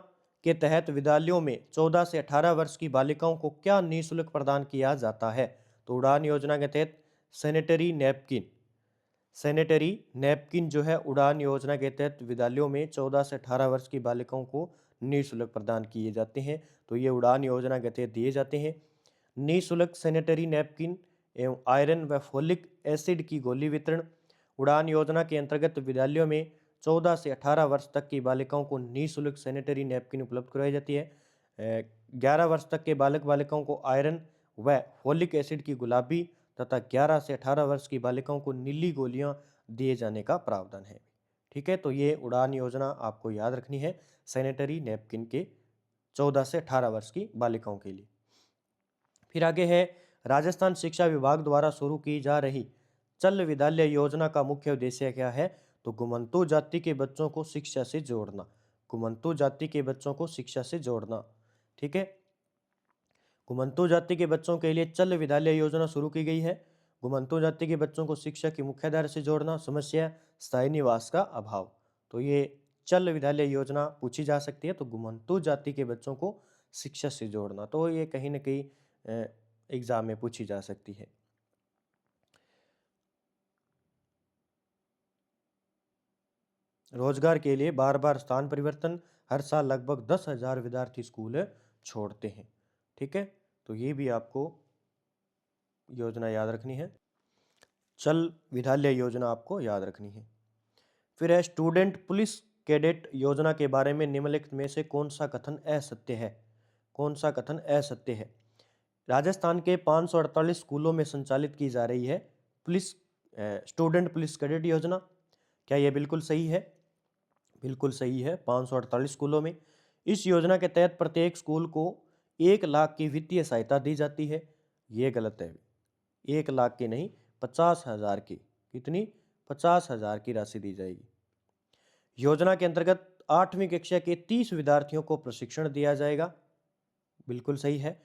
के तहत विद्यालयों में 14 से 18 वर्ष की बालिकाओं को क्या निःशुल्क प्रदान किया जाता है? तो उड़ान योजना के तहत सैनिटरी नैपकिन जो है उड़ान योजना के तहत विद्यालयों में 14 से 18 वर्ष की बालिकाओं को निःशुल्क प्रदान किए जाते हैं। तो ये उड़ान योजना के तहत दिए जाते हैं। निःशुल्क सैनिटरी नैपकिन एवं आयरन व फोलिक एसिड की गोली वितरण। उड़ान योजना के अंतर्गत विद्यालयों में 14 से 18 वर्ष तक की बालिकाओं को निःशुल्क सैनिटरी नैपकिन उपलब्ध करवाई जाती है। 11 वर्ष तक के बालक बालिकाओं को आयरन व फोलिक एसिड की गुलाबी तथा 11 से 18 वर्ष की बालिकाओं को नीली गोलियां दिए जाने का प्रावधान है। ठीक है, तो ये उड़ान योजना आपको याद रखनी है सैनिटरी नैपकिन के 14 से 18 वर्ष की बालिकाओं के लिए। फिर आगे है राजस्थान शिक्षा विभाग द्वारा शुरू की जा रही चल विद्यालय योजना का मुख्य उद्देश्य क्या है? तो घुमंतु जाति के बच्चों को शिक्षा से जोड़ना। घुमंतु जाति के बच्चों को शिक्षा से जोड़ना। ठीक है, घुमंतु जाति के बच्चों के लिए चल विद्यालय योजना शुरू की गई है। घुमंतु जाति के बच्चों को शिक्षा की मुख्यधारा से जोड़ना। समस्या स्थायी निवास का अभाव। तो ये चल विद्यालय योजना पूछी जा सकती है। तो घुमंतु जाति के बच्चों को शिक्षा से जोड़ना, तो ये कहीं ना कहीं एग्जाम में पूछी जा सकती है। रोजगार के लिए बार बार स्थान परिवर्तन। हर साल लगभग 10,000 विद्यार्थी स्कूल छोड़ते हैं। ठीक है, तो ये भी आपको योजना याद रखनी है। चल विद्यालय योजना आपको याद रखनी है। फिर है स्टूडेंट पुलिस कैडेट योजना के बारे में निम्नलिखित में से कौन सा कथन असत्य है? कौन सा कथन असत्य है? राजस्थान के 548 स्कूलों में संचालित की जा रही है पुलिस स्टूडेंट पुलिस कैडेट योजना। क्या यह बिल्कुल सही है? बिल्कुल सही है, 548 स्कूलों में। इस योजना के तहत प्रत्येक स्कूल को 1 लाख की वित्तीय सहायता दी जाती है। ये गलत है, 1 लाख की नहीं, 50,000 की। कितनी? 50,000 की राशि दी जाएगी। योजना के अंतर्गत 8वीं कक्षा के 30 विद्यार्थियों को प्रशिक्षण दिया जाएगा। बिल्कुल सही है।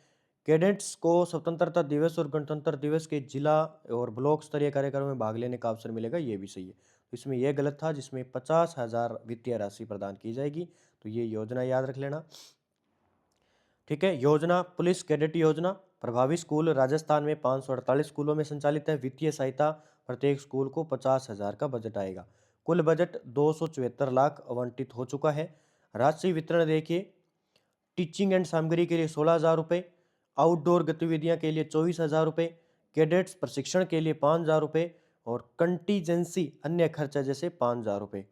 कैडेट्स को स्वतंत्रता दिवस और गणतंत्र दिवस के जिला और ब्लॉक स्तरीय कार्यक्रमों में भाग लेने का अवसर मिलेगा। ये भी सही है। तो इसमें यह गलत था, जिसमें 50,000 वित्तीय राशि प्रदान की जाएगी। तो ये योजना याद रख लेना। ठीक है, योजना पुलिस कैडेट योजना प्रभावी स्कूल राजस्थान में 548 स्कूलों में संचालित है। वित्तीय सहायता प्रत्येक स्कूल को 50,000 का बजट आएगा। कुल बजट 274 लाख आवंटित हो चुका है। राशि वितरण देखिए, टीचिंग एंड सामग्री के लिए 16,000 रुपये, आउटडोर गतिविधियां के लिए 24,000 रुपये, कैडेट्स प्रशिक्षण के लिए 5,000 रुपये और कंटीजेंसी अन्य खर्चा जैसे 5,000 रुपये।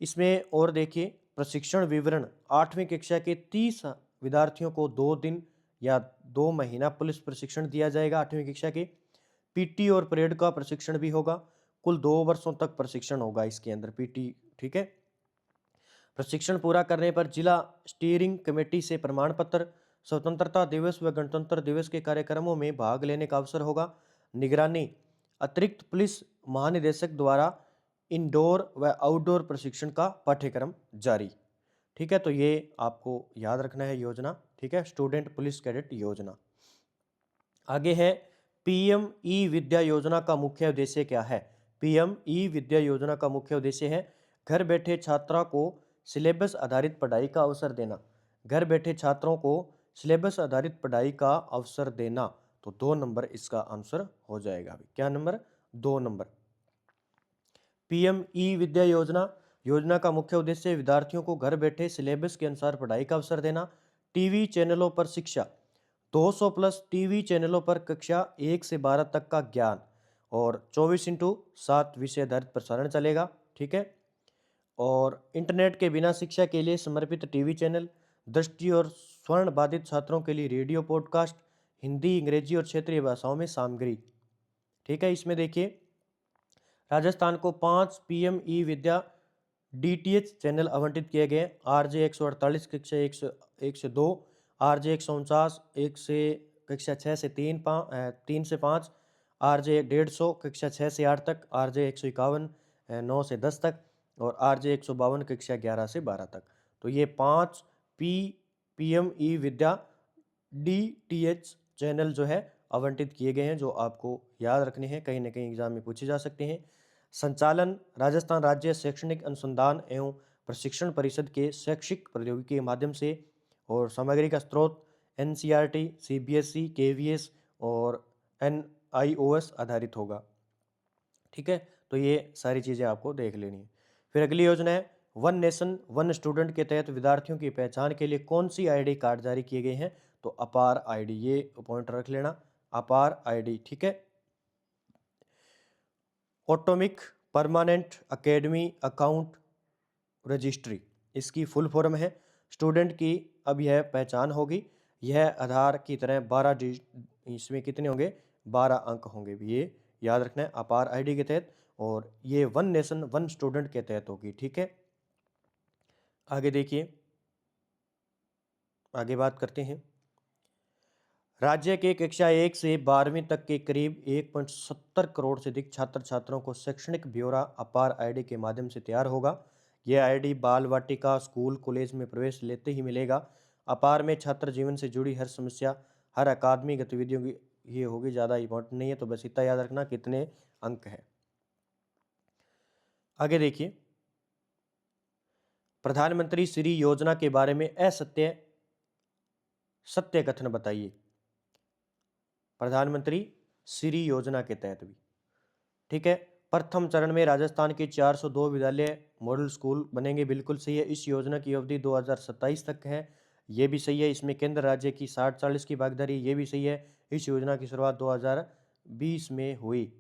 इसमें और देखिए प्रशिक्षण विवरण, 8वीं कक्षा के 30 विद्यार्थियों को 2 दिन या 2 महीना पुलिस प्रशिक्षण दिया जाएगा। 8वीं कक्षा के पीटी और परेड का प्रशिक्षण भी होगा। कुल 2 वर्षों तक प्रशिक्षण होगा इसके अंदर पीटी। ठीक है, प्रशिक्षण पूरा करने पर जिला स्टीयरिंग कमेटी से प्रमाण पत्र, स्वतंत्रता दिवस व गणतंत्र दिवस के कार्यक्रमों में भाग लेने का अवसर होगा। निगरानी अतिरिक्त पुलिस महानिदेशक द्वारा इंडोर व आउटडोर प्रशिक्षण का पाठ्यक्रम जारी। ठीक है, तो ये आपको याद रखना है योजना। ठीक है, स्टूडेंट पुलिस कैडेट योजना। आगे है पीएम ई विद्या योजना का मुख्य उद्देश्य क्या है? पीएम ई विद्या योजना का मुख्य उद्देश्य है घर बैठे छात्रों को सिलेबस आधारित पढ़ाई का अवसर देना। घर बैठे छात्रों को सिलेबस आधारित पढ़ाई का अवसर देना। तो 2 नंबर इसका आंसर हो जाएगा। अभी क्या नंबर? 2 नंबर। पीएम ई विद्या योजना योजना का मुख्य उद्देश्य विद्यार्थियों को घर बैठे सिलेबस के अनुसार पढ़ाई का अवसर देना। टीवी चैनलों पर शिक्षा, 200 प्लस टीवी चैनलों पर कक्षा 1 से 12 तक का ज्ञान और 24/7 विषय आधारित प्रसारण चलेगा। ठीक है, और इंटरनेट के बिना शिक्षा के लिए समर्पित टीवी चैनल, दृष्टि और स्वर्ण बाधित छात्रों के लिए रेडियो पॉडकास्ट, हिंदी, अंग्रेजी और क्षेत्रीय भाषाओं में सामग्री। ठीक है, इसमें देखिए राजस्थान को 5 पीएम ई विद्या डीटीएच चैनल आवंटित किए गए। RJ 148 कक्षा 1 से 2, RJ 149 1 से कक्षा 6 से 3 से 5, RJ 150 कक्षा 6 से 8 तक, RJ 151 9 से 10 तक और RJ 152 कक्षा 11 से 12 तक। तो ये 5 पीएम ई विद्या डीटीएच चैनल जो है आवंटित किए गए हैं, जो आपको याद रखने हैं, कहीं ना कहीं एग्जाम में पूछे जा सकते हैं। संचालन राजस्थान राज्य शैक्षणिक अनुसंधान एवं प्रशिक्षण परिषद के शैक्षिक प्रौद्योगिकी के माध्यम से और सामग्री का स्रोत NCERT, CBSE, KVS और NIOS आधारित होगा। ठीक है, तो ये सारी चीज़ें आपको देख लेनी है। फिर अगली योजना है वन नेशन वन स्टूडेंट के तहत विद्यार्थियों की पहचान के लिए कौन सी ID कार्ड जारी किए गए हैं? तो अपार आईडी, ये पॉइंट रख लेना, अपार आईडी, ठीक है। Atomic permanent academy account registry, इसकी फुल फॉर्म है। स्टूडेंट की अब यह पहचान होगी, यह आधार की तरह 12 इसमें कितने होंगे, 12 अंक होंगे, ये याद रखना है, अपार आईडी के तहत, और ये वन नेशन वन स्टूडेंट के तहत होगी, ठीक है। आगे देखिए, आगे बात करते हैं। राज्य के कक्षा 1 से 12वीं तक के करीब 1.70 करोड़ से अधिक छात्र छात्राओं को शैक्षणिक ब्यौरा अपार आईडी के माध्यम से तैयार होगा। यह आईडी बाल वाटिका, स्कूल, कॉलेज में प्रवेश लेते ही मिलेगा। अपार में छात्र जीवन से जुड़ी हर समस्या, हर अकादमी गतिविधियों की ये होगी, ज़्यादा इंपॉर्टेंट नहीं है, तो बस इतना याद रखना कितने अंक है। आगे देखिए, प्रधानमंत्री श्री योजना के बारे में सत्य कथन बताइए। प्रधानमंत्री श्री योजना के तहत भी, ठीक है। प्रथम चरण में राजस्थान के 402 विद्यालय मॉडल स्कूल बनेंगे, बिल्कुल सही है। इस योजना की अवधि 2027 तक है, ये भी सही है। इसमें केंद्र राज्य की 60-40 की भागीदारी, ये भी सही है। इस योजना की शुरुआत 2020 में हुई,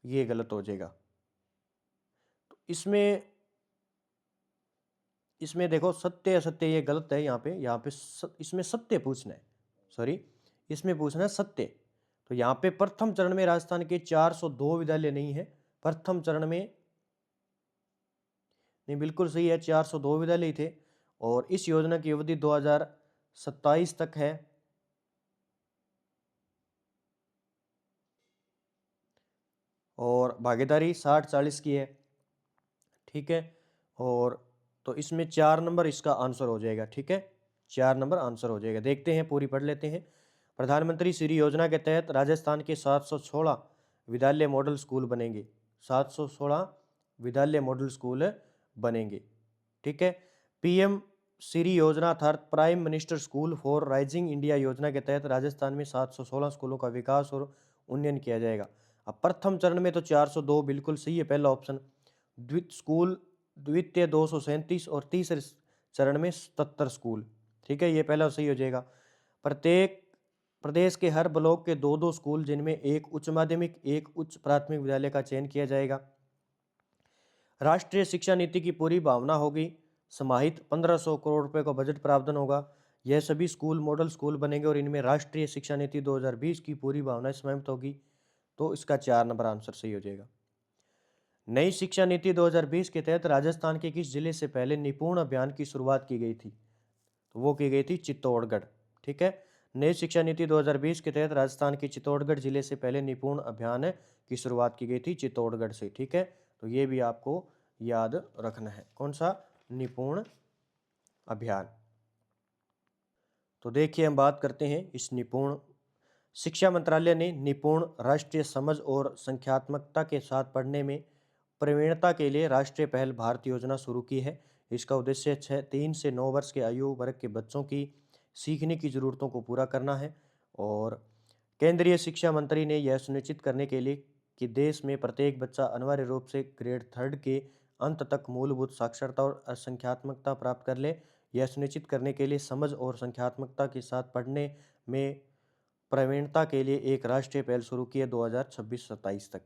ये गलत हो जाएगा। तो इसमें देखो सत्य असत्य ये गलत है, यहाँ पे इसमें सत्य पूछना है, सॉरी, इसमें पूछना है सत्य। तो यहाँ पे प्रथम चरण में राजस्थान के 402 विद्यालय नहीं है, प्रथम चरण में नहीं, बिल्कुल सही है, 402 विद्यालय थे, और इस योजना की अवधि 2027 तक है। और भागीदारी 60-40 की है, ठीक है। और तो इसमें 4 नंबर इसका आंसर हो जाएगा, ठीक है, 4 नंबर आंसर हो जाएगा। देखते हैं, पूरी पढ़ लेते हैं। प्रधानमंत्री श्री योजना के तहत राजस्थान के 716 विद्यालय मॉडल स्कूल बनेंगे, 716 विद्यालय मॉडल स्कूल बनेंगे, ठीक है। पीएम श्री योजना अर्थात prime minister school for rising India योजना के तहत राजस्थान में 716 स्कूलों का विकास और उन्नयन किया जाएगा। अब प्रथम चरण में तो 402 बिल्कुल सही है, पहला ऑप्शन। द्वितीय 237 और तीसरे चरण में 77 स्कूल, ठीक है, ये पहला सही हो जाएगा। प्रत्येक प्रदेश के हर ब्लॉक के 2-2 स्कूल, जिनमें एक उच्च माध्यमिक एक उच्च प्राथमिक विद्यालय का चयन किया जाएगा। राष्ट्रीय शिक्षा नीति की पूरी भावना होगी, समाहित 1500 करोड़ रुपए का बजट प्रावधान होगा। यह सभी स्कूल मॉडल स्कूल बनेंगे और इनमें राष्ट्रीय शिक्षा नीति 2020 की पूरी भावना समाहित होगी, तो इसका 4 नंबर आंसर सही हो जाएगा। नई शिक्षा नीति 2020 के तहत राजस्थान के किस जिले से पहले निपुण अभियान की शुरुआत की गई थी, तो वो की गई थी चित्तौड़गढ़, ठीक है। नई शिक्षा नीति 2020 के तहत राजस्थान के चित्तौड़गढ़ जिले से पहले निपुण अभियान की शुरुआत की गई थी, चित्तौड़गढ़ से, ठीक है। तो ये भी आपको याद रखना है, कौन सा, निपुण अभियान। तो देखिए, हम बात करते हैं इस निपुण। शिक्षा मंत्रालय ने निपुण राष्ट्रीय समझ और संख्यात्मकता के साथ पढ़ने में प्रवीणता के लिए राष्ट्रीय पहल भारत योजना शुरू की है। इसका उद्देश्य 3 से 9 वर्ष के आयु वर्ग के बच्चों की सीखने की ज़रूरतों को पूरा करना है। और केंद्रीय शिक्षा मंत्री ने यह सुनिश्चित करने के लिए कि देश में प्रत्येक बच्चा अनिवार्य रूप से ग्रेड 3 के अंत तक मूलभूत साक्षरता और संख्यात्मकता प्राप्त कर ले। यह सुनिश्चित करने के लिए समझ और संख्यात्मकता के साथ पढ़ने में प्रवीणता के लिए एक राष्ट्रीय पहल शुरू की है 2026-27 तक।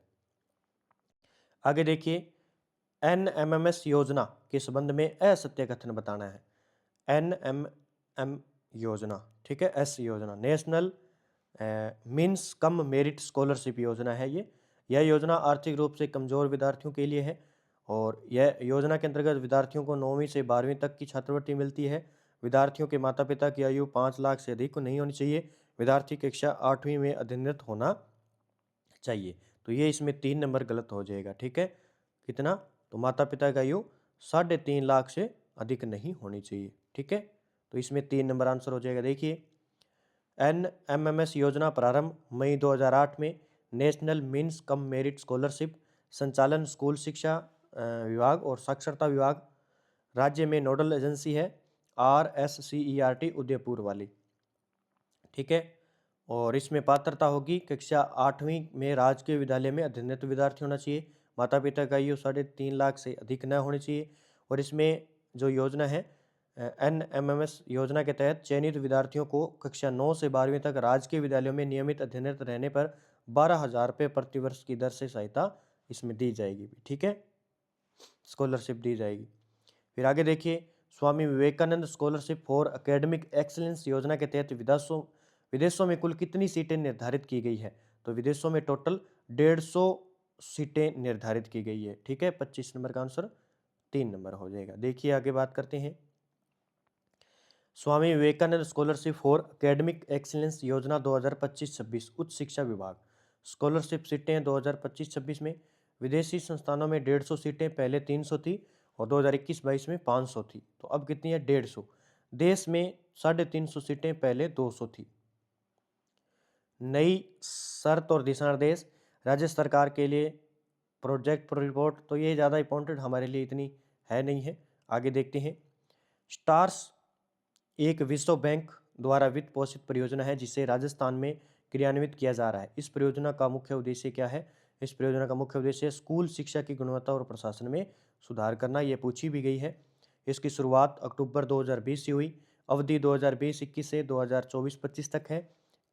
आगे देखिए, NMMS योजना के संबंध में असत्य कथन बताना है। NMM योजना, ठीक है, एस योजना national means cum merit scholarship योजना है। यह योजना आर्थिक रूप से कमजोर विद्यार्थियों के लिए है, और यह योजना के अंतर्गत विद्यार्थियों को 9वीं से 12वीं तक की छात्रवृत्ति मिलती है। विद्यार्थियों के माता पिता की आयु 5 लाख से अधिक नहीं होनी चाहिए। विद्यार्थी कक्षा 8वीं में अध्ययनरत होना चाहिए। तो ये इसमें 3 नंबर गलत हो जाएगा, ठीक है। कितना, तो माता पिता की आयु 3.5 लाख से अधिक नहीं होनी चाहिए, ठीक है। तो इसमें 3 नंबर आंसर हो जाएगा। देखिए, NMMS योजना प्रारंभ मई 2008 में national means cum merit scholarship संचालन स्कूल शिक्षा विभाग और साक्षरता विभाग राज्य में नोडल एजेंसी है, RSCERT उदयपुर वाली, ठीक है। और इसमें पात्रता होगी कक्षा 8वीं में राजकीय विद्यालय में अध्ययनरत विद्यार्थी होना चाहिए। माता पिता का आयु 3.5 लाख से अधिक न होनी चाहिए। और इसमें जो योजना है NMMS योजना के तहत चयनित विद्यार्थियों को कक्षा 9 से 12वीं तक राजकीय विद्यालयों में नियमित अध्ययनरत रहने पर 12,000 रुपये प्रतिवर्ष की दर से सहायता इसमें दी जाएगी। ठीक है, स्कॉलरशिप दी जाएगी। फिर आगे देखिए, Swami Vivekananda scholarship for academic excellence योजना के तहत विदेशों में कुल कितनी सीटें निर्धारित की गई है? तो विदेशों में टोटल 150 सीटें निर्धारित की गई है। ठीक है, 25 नंबर का आंसर 3 नंबर हो जाएगा। देखिए आगे बात करते हैं, Swami Vivekananda scholarship for academic excellence योजना 2025-26 उच्च शिक्षा विभाग। स्कॉलरशिप सीटें 2025-26 में विदेशी संस्थानों में 150 सीटें पहले 300 थी और 2021-22 में 500 थी, तो अब कितनी है? 150। देश में 350 सीटें पहले 200 थी। नई शर्त और दिशा निर्देश राज्य सरकार के लिए प्रोजेक्ट रिपोर्ट, तो ये ज़्यादा इंपॉर्टेंट हमारे लिए इतनी है नहीं है। आगे देखते हैं, स्टार्स एक विश्व बैंक द्वारा वित्त पोषित परियोजना है जिसे राजस्थान में क्रियान्वित किया जा रहा है। इस परियोजना का मुख्य उद्देश्य क्या है? इस परियोजना का मुख्य उद्देश्य स्कूल शिक्षा की गुणवत्ता और प्रशासन में सुधार करना। ये पूछी भी गई है। इसकी शुरुआत अक्टूबर 2020 से हुई। अवधि 2020-21 से 2024-25 तक है।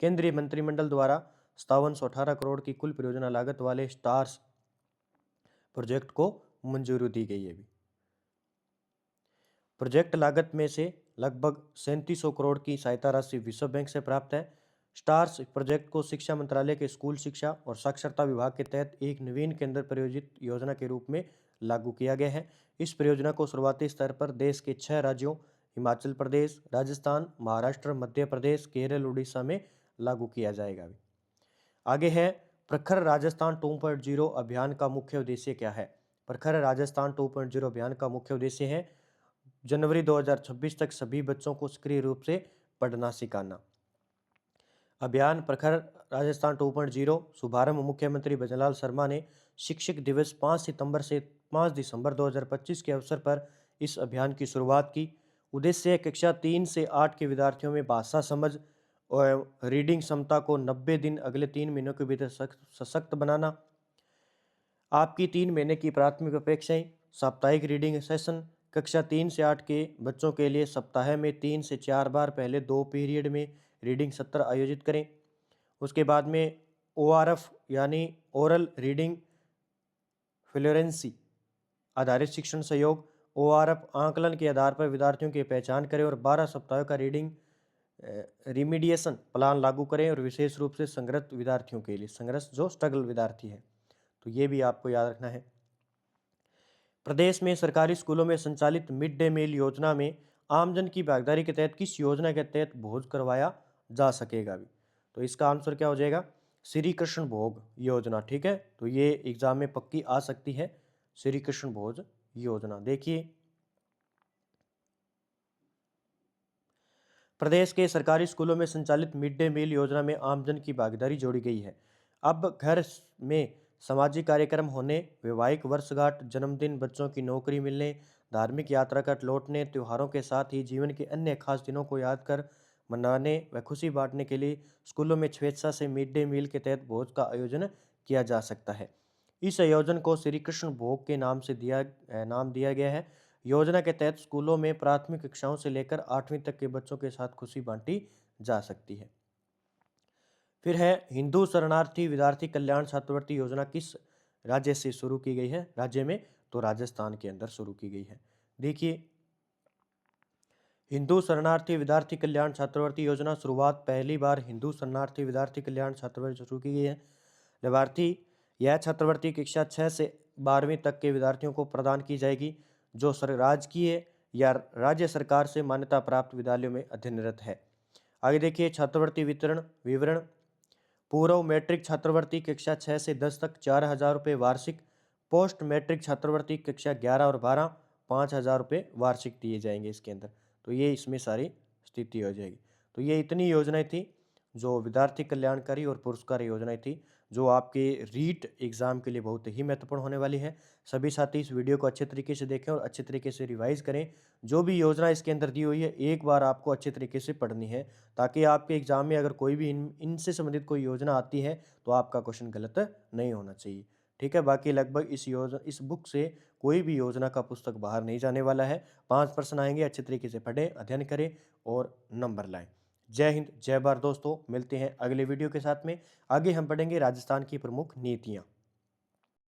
केंद्रीय मंत्रिमंडल द्वारा 5718 करोड़ की कुल परियोजना लागत वाले स्टार्स प्रोजेक्ट को मंजूरी दी गई है। प्रोजेक्ट लागत में से लगभग 3700 करोड़ की सहायता राशि विश्व बैंक से प्राप्त है। स्टार्स प्रोजेक्ट को शिक्षा मंत्रालय के स्कूल शिक्षा और साक्षरता विभाग के तहत एक नवीन केंद्र प्रायोजित योजना के रूप में लागू किया गया है। इस परियोजना को शुरुआती स्तर पर देश के 6 राज्यों हिमाचल प्रदेश, राजस्थान, महाराष्ट्र, मध्य प्रदेश, केरल, उड़ीसा में लागू किया जाएगा। आगे है, प्रखर राजस्थान 2.0 अभियान का मुख्य उद्देश्य क्या है? प्रखर राजस्थान 2.0 अभियान का मुख्य उद्देश्य है जनवरी 2026 तक सभी बच्चों को सक्रिय रूप से पढ़ना सिखाना। अभियान प्रखर राजस्थान 2.0 शुभारंभ मुख्यमंत्री भजनलाल शर्मा ने शिक्षक दिवस 5 सितंबर से 5 दिसंबर 2025 के अवसर पर इस अभियान की शुरुआत की। उद्देश्य कक्षा 3 से 8 के विद्यार्थियों में भाषा समझ और रीडिंग क्षमता को 90 दिन अगले 3 महीनों के भीतर सशक्त बनाना। आपकी 3 महीने की प्राथमिक अपेक्षाएं, साप्ताहिक रीडिंग सेशन कक्षा 3 से 8 के बच्चों के लिए सप्ताह में 3 से 4 बार पहले 2 पीरियड में रीडिंग सत्र आयोजित करें। उसके बाद में ORF यानी ओरल रीडिंग फ्लुएंसी आधारित शिक्षण सहयोग ORF आंकलन के आधार पर विद्यार्थियों की पहचान करें और 12 सप्ताहों का रीडिंग रिमीडिएशन प्लान लागू करें और विशेष रूप से संग्रस्त विद्यार्थियों के लिए, संग्रस्त जो स्ट्रगल विद्यार्थी है, तो ये भी आपको याद रखना है। प्रदेश में सरकारी स्कूलों में संचालित मिड डे मील योजना में आमजन की भागीदारी के तहत किस योजना के तहत भोज करवाया जा सकेगा भी? तो इसका आंसर क्या हो जाएगा? श्री कृष्ण भोग योजना। ठीक है, तो ये एग्जाम में पक्की आ सकती है, श्री कृष्ण भोज योजना। देखिए, प्रदेश के सरकारी स्कूलों में संचालित मिड डे मील योजना में आमजन की भागीदारी जोड़ी गई है। अब घर में सामाजिक कार्यक्रम होने, वैवाहिक वर्षगांठ, जन्मदिन, बच्चों की नौकरी मिलने, धार्मिक यात्रा कर लौटने, त्योहारों के साथ ही जीवन के अन्य खास दिनों को याद कर मनाने व खुशी बांटने के लिए स्कूलों में स्वेच्छा से मिड डे मील के तहत भोज का आयोजन किया जा सकता है। इस आयोजन को श्री कृष्ण भोग के नाम दिया गया है। योजना के तहत स्कूलों में प्राथमिक कक्षाओं से लेकर 8वीं तक के बच्चों के साथ खुशी बांटी जा सकती है। फिर है, हिंदू शरणार्थी विद्यार्थी कल्याण छात्रवृत्ति योजना किस राज्य से शुरू की गई है? राज्य में, तो राजस्थान के अंदर शुरू की गई है। देखिए, हिंदू शरणार्थी विद्यार्थी कल्याण छात्रवृत्ति योजना शुरुआत पहली बार हिंदू शरणार्थी विद्यार्थी कल्याण छात्रवृत्ति शुरू की गई है। लाभार्थी यह छात्रवृत्ति कक्षा 6 से 12वीं तक के विद्यार्थियों को प्रदान की जाएगी जो राजकीय या राज्य सरकार से मान्यता प्राप्त विद्यालयों में अध्ययनरत है। आगे देखिए, छात्रवृत्ति विवरण। पूर्व मैट्रिक छात्रवृत्ति कक्षा 6 से 10 तक 4,000 रुपये वार्षिक। पोस्ट मैट्रिक छात्रवृत्ति कक्षा 11 और 12 5,000 रुपये वार्षिक दिए जाएंगे इसके अंदर। तो ये इसमें सारी स्थिति हो जाएगी। तो ये इतनी योजनाएं थी जो विद्यार्थी कल्याणकारी और पुरस्कार योजनाएं थी जो आपके रीट एग्जाम के लिए बहुत ही महत्वपूर्ण होने वाली है। सभी साथी इस वीडियो को अच्छे तरीके से देखें और अच्छे तरीके से रिवाइज करें। जो भी योजना इसके अंदर दी हुई है एक बार आपको अच्छे तरीके से पढ़नी है ताकि आपके एग्जाम में अगर कोई भी इनसे संबंधित कोई योजना आती है तो आपका क्वेश्चन गलत नहीं होना चाहिए। ठीक है, बाकी लगभग इस बुक से कोई भी योजना का पुस्तक बाहर नहीं जाने वाला है। 5 प्रश्न आएंगे, अच्छे तरीके से पढ़ें, अध्ययन करें और नंबर लाएं। जय हिंद, जय भारत दोस्तों। मिलते हैं अगले वीडियो के साथ में। आगे हम पढ़ेंगे राजस्थान की प्रमुख नीतियाँ।